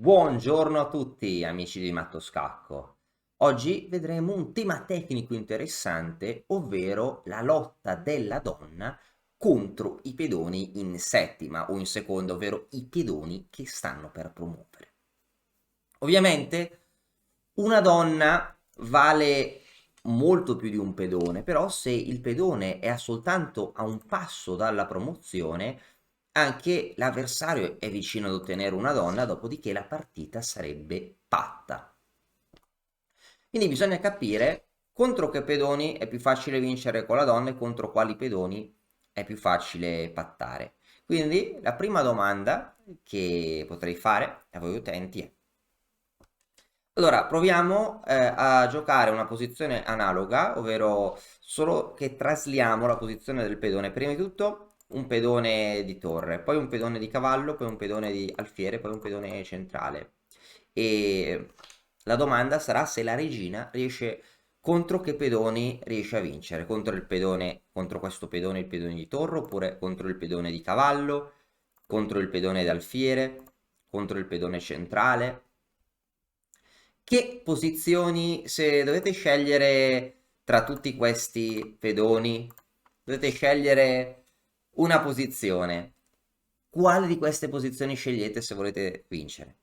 Buongiorno a tutti amici di Matto Scacco. Oggi vedremo un tema tecnico interessante, ovvero la lotta della donna contro i pedoni in settima o in seconda, ovvero i pedoni che stanno per promuovere. Ovviamente una donna vale molto più di un pedone, però se il pedone è soltanto a un passo dalla promozione, anche l'avversario è vicino ad ottenere una donna, dopodiché la partita sarebbe patta. Quindi bisogna capire contro che pedoni è più facile vincere con la donna e contro quali pedoni è più facile pattare. Quindi la prima domanda che potrei fare a voi utenti è: allora, proviamo a giocare una posizione analoga, ovvero solo che trasliamo la posizione del pedone. Prima di tutto un pedone di torre, poi un pedone di cavallo, poi un pedone di alfiere, poi un pedone centrale. E la domanda sarà se la regina riesce contro che pedoni riesce a vincere. Contro il pedone, contro questo pedone il pedone di torre, oppure contro il pedone di cavallo, contro il pedone d'alfiere, contro il pedone centrale. Che posizioni, se dovete scegliere tra tutti questi pedoni, dovete scegliere una posizione, quale di queste posizioni scegliete se volete vincere?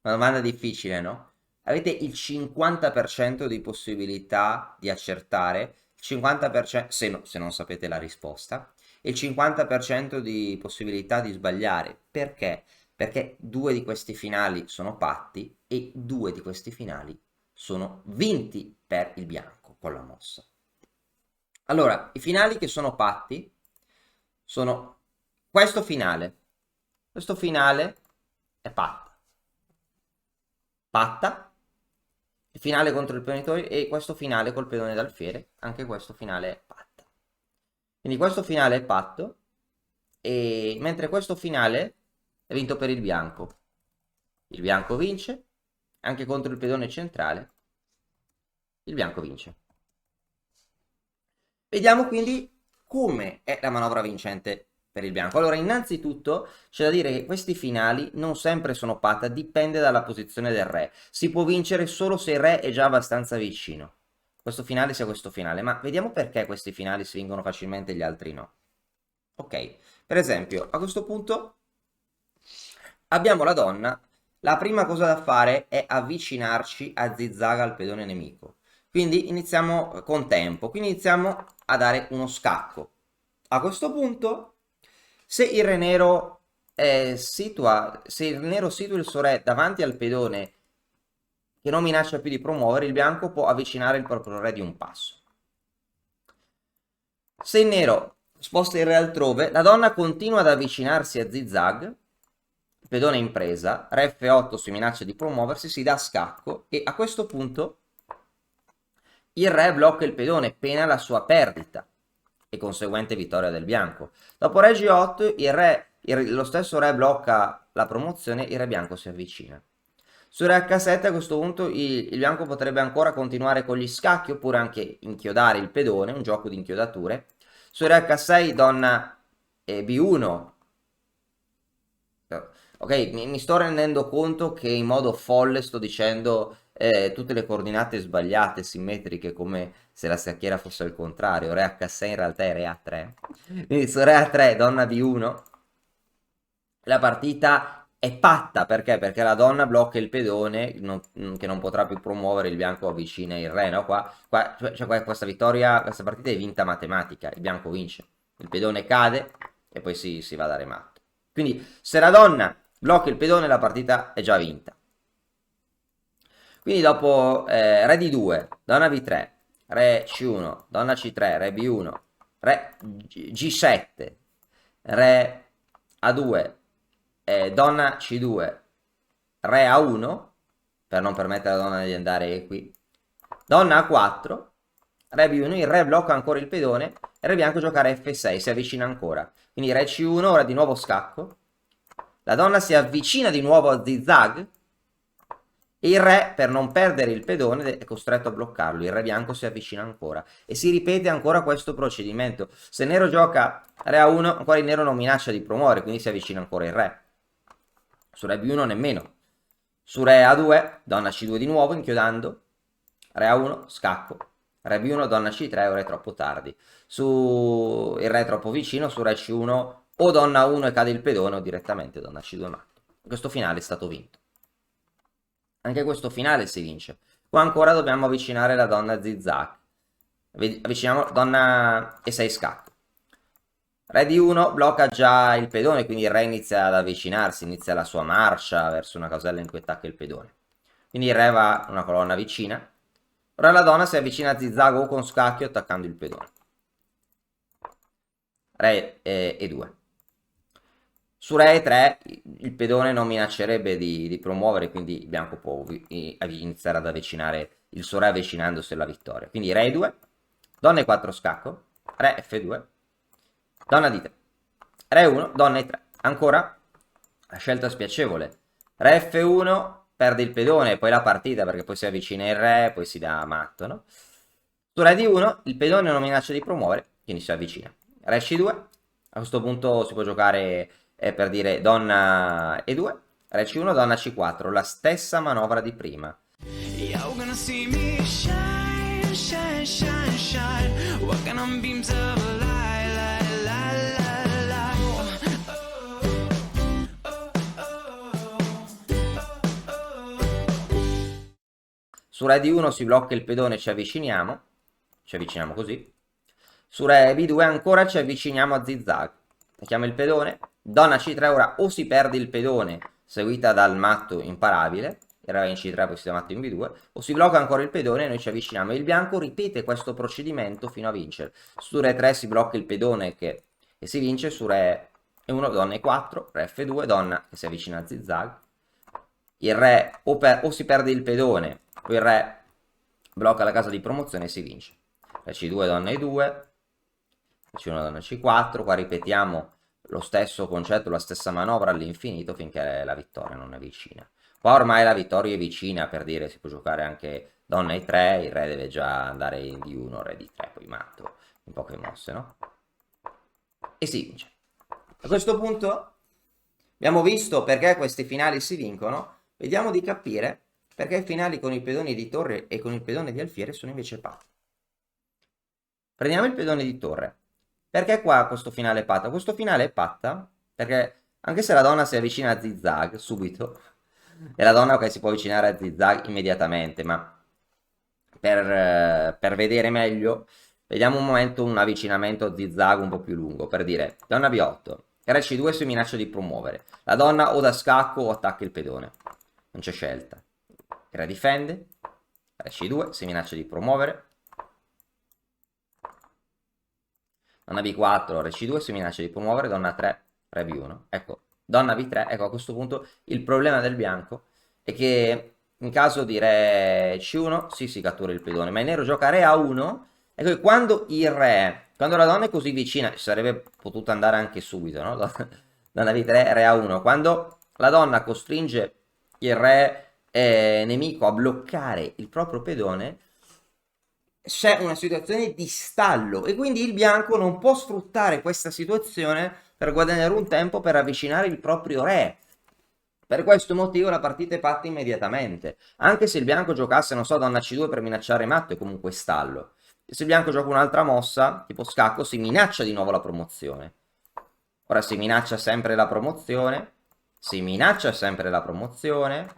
Una domanda difficile, no? Avete il 50% di possibilità di accertare, il 50% se non sapete la risposta, e il 50% di possibilità di sbagliare. Perché? Perché due di questi finali sono patti e due di questi finali sono vinti per il bianco con la mossa. Allora, i finali che sono patti sono questo finale. Questo finale è patta. Patta, il finale contro il pedone e questo finale col pedone d'alfiere, anche questo finale è patta. Quindi questo finale è patto, e mentre questo finale è vinto per il bianco. Il bianco vince, anche contro il pedone centrale, il bianco vince. Vediamo quindi come è la manovra vincente per il bianco. Allora, innanzitutto c'è da dire che questi finali non sempre sono patta, dipende dalla posizione del re. Si può vincere solo se il re è già abbastanza vicino. Questo finale sia questo finale, ma vediamo perché questi finali si vincono facilmente e gli altri no. Ok, per esempio, a questo punto abbiamo la donna. La prima cosa da fare è avvicinarci a zigzag al pedone nemico. Quindi iniziamo con tempo, quindi iniziamo a dare uno scacco. A questo punto, se il re nero se il nero situa il suo re davanti al pedone che non minaccia più di promuovere, il bianco può avvicinare il proprio re di un passo. Se il nero sposta il re altrove, la donna continua ad avvicinarsi a zigzag, pedone in presa, re F8 su minaccia di promuoversi, si dà scacco e a questo punto il re blocca il pedone, pena la sua perdita e conseguente vittoria del bianco. Dopo re G8 lo stesso re blocca la promozione, il re bianco si avvicina. Su re H7 a questo punto il bianco potrebbe ancora continuare con gli scacchi oppure anche inchiodare il pedone, un gioco di inchiodature. Su re H6 donna B1. Ok, mi sto rendendo conto che in modo folle sto dicendo tutte le coordinate sbagliate, simmetriche, come se la scacchiera fosse il contrario. Re H6 in realtà è Re A3. Quindi su Re A3, donna B1, la partita è patta. Perché? Perché la donna blocca il pedone che non potrà più promuovere, il bianco avvicina il re, no? Questa vittoria, questa partita è vinta matematica, il bianco vince. Il pedone cade e poi si va a dare matto. Quindi se la donna blocca il pedone la partita è già vinta. Quindi dopo re D2, donna B3, re C1, donna C3, re B1, re G7, re A2, donna C2, re A1, per non permettere alla donna di andare qui, donna A4, re B1, il re blocca ancora il pedone, e re bianco gioca re F6, si avvicina ancora. Quindi re C1, ora di nuovo scacco, la donna si avvicina di nuovo a zigzag, e il re, per non perdere il pedone, è costretto a bloccarlo. Il re bianco si avvicina ancora. E si ripete ancora questo procedimento. Se il nero gioca re A1, ancora il nero non minaccia di promuovere, quindi si avvicina ancora il re. Su re b1 nemmeno. Su re a2, donna c2 di nuovo, inchiodando. Re a1, scacco. Re b1, donna c3, ora è troppo tardi. Su il re è troppo vicino, su re c1 o donna a1 e cade il pedone o direttamente donna c2 matto. Questo finale è stato vinto. Anche questo finale si vince. Qua ancora dobbiamo avvicinare la donna zigzag. Avviciniamo donna e 6 scacco. Re di 1 blocca già il pedone, quindi il re inizia ad avvicinarsi, inizia la sua marcia verso una casella in cui attacca il pedone. Quindi il re va una colonna vicina. Ora la donna si avvicina a zigzag o con scacchio attaccando il pedone. Re e 2. Su re e 3 il pedone non minaccerebbe di promuovere, quindi il bianco può iniziare ad avvicinare il suo re avvicinandosi alla vittoria. Quindi re e 2, donna e 4 scacco, re f2, donna d3, re 1, donna e 3. Ancora la scelta spiacevole. Re f1 perde il pedone, poi la partita perché poi si avvicina il re, poi si dà matto, no? Su re di 1 il pedone non minaccia di promuovere, quindi si avvicina. Re c2, a questo punto si può giocare per dire donna e2, re c1, donna c4, la stessa manovra di prima. Su re di 1 si blocca il pedone, ci avviciniamo così. Su re b2 ancora ci avviciniamo a zigzag. Attacchiamo il pedone. Donna c3 ora o si perde il pedone, seguita dal matto imparabile, il re in c3 poi si dà matto in b2, o si blocca ancora il pedone e noi ci avviciniamo. Il bianco ripete questo procedimento fino a vincere. Su re 3 si blocca il pedone e si vince, su re e1 donna e4, re f2, donna che si avvicina a zigzag. Il re o si perde il pedone, o il re blocca la casa di promozione e si vince. Re c2, donna e2, c1, donna c4, qua ripetiamo lo stesso concetto, la stessa manovra all'infinito finché la vittoria non è vicina. Qua ormai la vittoria è vicina, per dire, si può giocare anche donna e3, il re deve già andare in d1, re d3, poi matto, in poche mosse, no? E si vince. A questo punto abbiamo visto perché questi finali si vincono, vediamo di capire perché i finali con i pedoni di torre e con il pedone di alfiere sono invece patti. Prendiamo il pedone di torre. Perché qua questo finale è patta? Questo finale è patta perché anche se la donna si avvicina a zigzag subito, e la donna ok si può avvicinare a zigzag immediatamente, ma per vedere meglio, vediamo un momento un avvicinamento a zigzag un po' più lungo, per dire, donna b8, re c2 si minaccia di promuovere, la donna o da scacco o attacca il pedone, non c'è scelta, il re difende, re c2 si minaccia di promuovere, donna b4, re c2 si minaccia di promuovere, donna 3, re b1. Ecco, donna b3, ecco a questo punto il problema del bianco è che in caso di re c1 sì si cattura il pedone, ma il nero gioca re a1, ecco che quando quando la donna è così vicina, ci sarebbe potuto andare anche subito, no? Donna b3, re a1, quando la donna costringe il re nemico a bloccare il proprio pedone, c'è una situazione di stallo e quindi il bianco non può sfruttare questa situazione per guadagnare un tempo per avvicinare il proprio re. Per questo motivo la partita è fatta immediatamente. Anche se il bianco giocasse, non so, donna c2 per minacciare matto, è comunque stallo. Se il bianco gioca un'altra mossa, tipo scacco, si minaccia di nuovo la promozione. Ora si minaccia sempre la promozione, si minaccia sempre la promozione,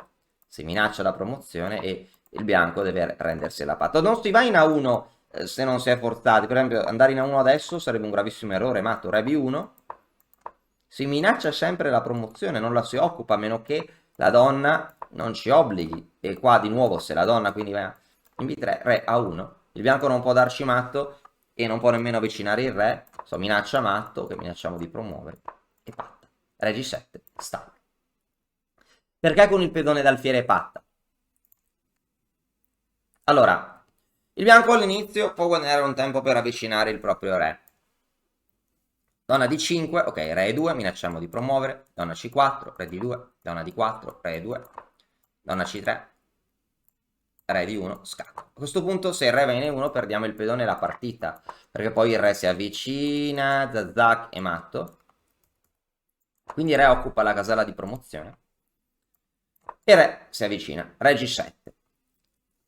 si minaccia la promozione e il bianco deve rendersi la patta. Non si va in A1 se non si è forzati. Per esempio, andare in A1 adesso sarebbe un gravissimo errore, matto. Re B1. Si minaccia sempre la promozione, non la si occupa, a meno che la donna non ci obblighi. E qua di nuovo, se la donna quindi va in B3, re A1. Il bianco non può darci matto e non può nemmeno avvicinare il re. So, minaccia matto, che minacciamo di promuovere. E patta. Re G7, stallo. Perché con il pedone d'alfiere patta? Allora, il bianco all'inizio può guadagnare un tempo per avvicinare il proprio re. Donna D5, ok, re E2, minacciamo di promuovere. Donna C4, re D2, donna D4, re E2, donna C3, re D1, scacco. A questo punto se il re va in E1 perdiamo il pedone e la partita, perché poi il re si avvicina, zazzac e matto. Quindi il re occupa la casella di promozione. e re si avvicina, re G7.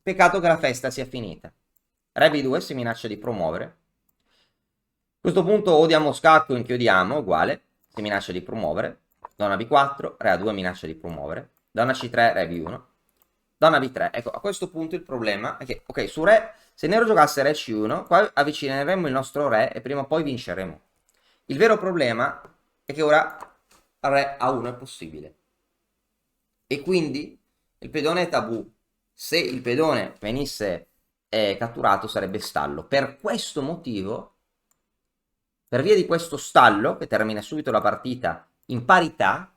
Peccato che la festa sia finita. Re B2 si minaccia di promuovere. A questo punto o diamo scacco, inchiodiamo, uguale, si minaccia di promuovere. Donna B4, re A2 minaccia di promuovere. Donna C3, re B1. Donna B3. Ecco, a questo punto il problema è che, ok, su re, se nero giocasse re C1, qua avvicineremmo il nostro re e prima o poi vinceremo. Il vero problema è che ora re A1 è possibile. E quindi il pedone è tabù. Se il pedone venisse catturato sarebbe stallo. Per questo motivo, per via di questo stallo, che termina subito la partita in parità,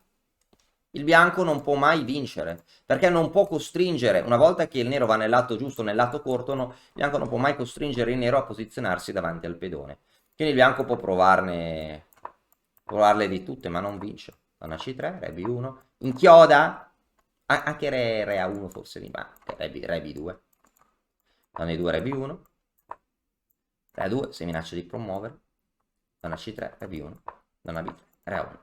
il bianco non può mai vincere, perché non può costringere, una volta che il nero va nel lato giusto, nel lato corto, no, il bianco non può mai costringere il nero a posizionarsi davanti al pedone. Quindi il bianco può provarle di tutte, ma non vince. Donna C3, re B1, inchioda, anche re A1 forse mi va, re B2, donna E2, re B1, re A2 se minaccia di promuovere, donna C3, re B1, donna B3, re A1.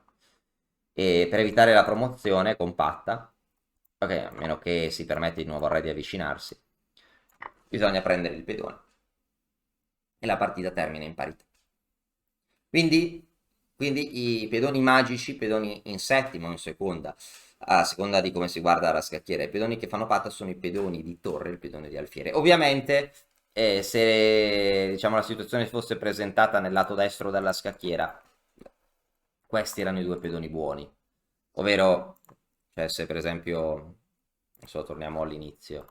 E per evitare la promozione compatta, ok, a meno che si permette di nuovo al re di avvicinarsi, bisogna prendere il pedone e la partita termina in parità. Quindi i pedoni magici, pedoni in settima o in seconda, a seconda di come si guarda la scacchiera, i pedoni che fanno patta sono i pedoni di torre e il pedone di alfiere. Ovviamente se diciamo, la situazione fosse presentata nel lato destro della scacchiera, questi erano i due pedoni buoni, ovvero cioè, se per esempio, adesso torniamo all'inizio,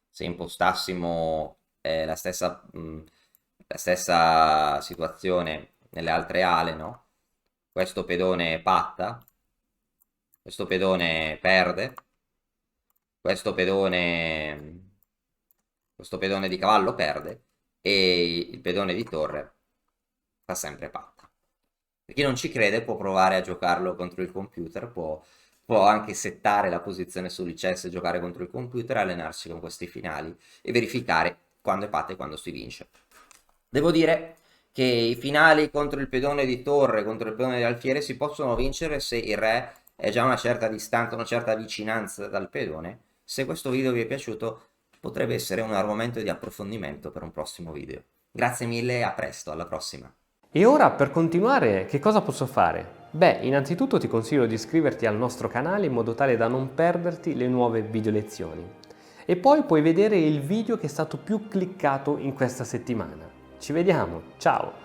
se impostassimo la stessa situazione nelle altre ale, no? Questo pedone patta, questo pedone perde, questo pedone di cavallo perde e il pedone di torre fa sempre patta. Per chi non ci crede può provare a giocarlo contro il computer, può anche settare la posizione sull'ICS e giocare contro il computer, allenarsi con questi finali e verificare quando è patta e quando si vince. Devo dire che i finali contro il pedone di torre, contro il pedone di alfiere si possono vincere se il re è già a una certa distanza, una certa vicinanza dal pedone. Se questo video vi è piaciuto potrebbe essere un argomento di approfondimento per un prossimo video. Grazie mille e a presto, alla prossima. E ora per continuare che cosa posso fare? Beh, innanzitutto ti consiglio di iscriverti al nostro canale in modo tale da non perderti le nuove video lezioni. E poi puoi vedere il video che è stato più cliccato in questa settimana. Ci vediamo, ciao!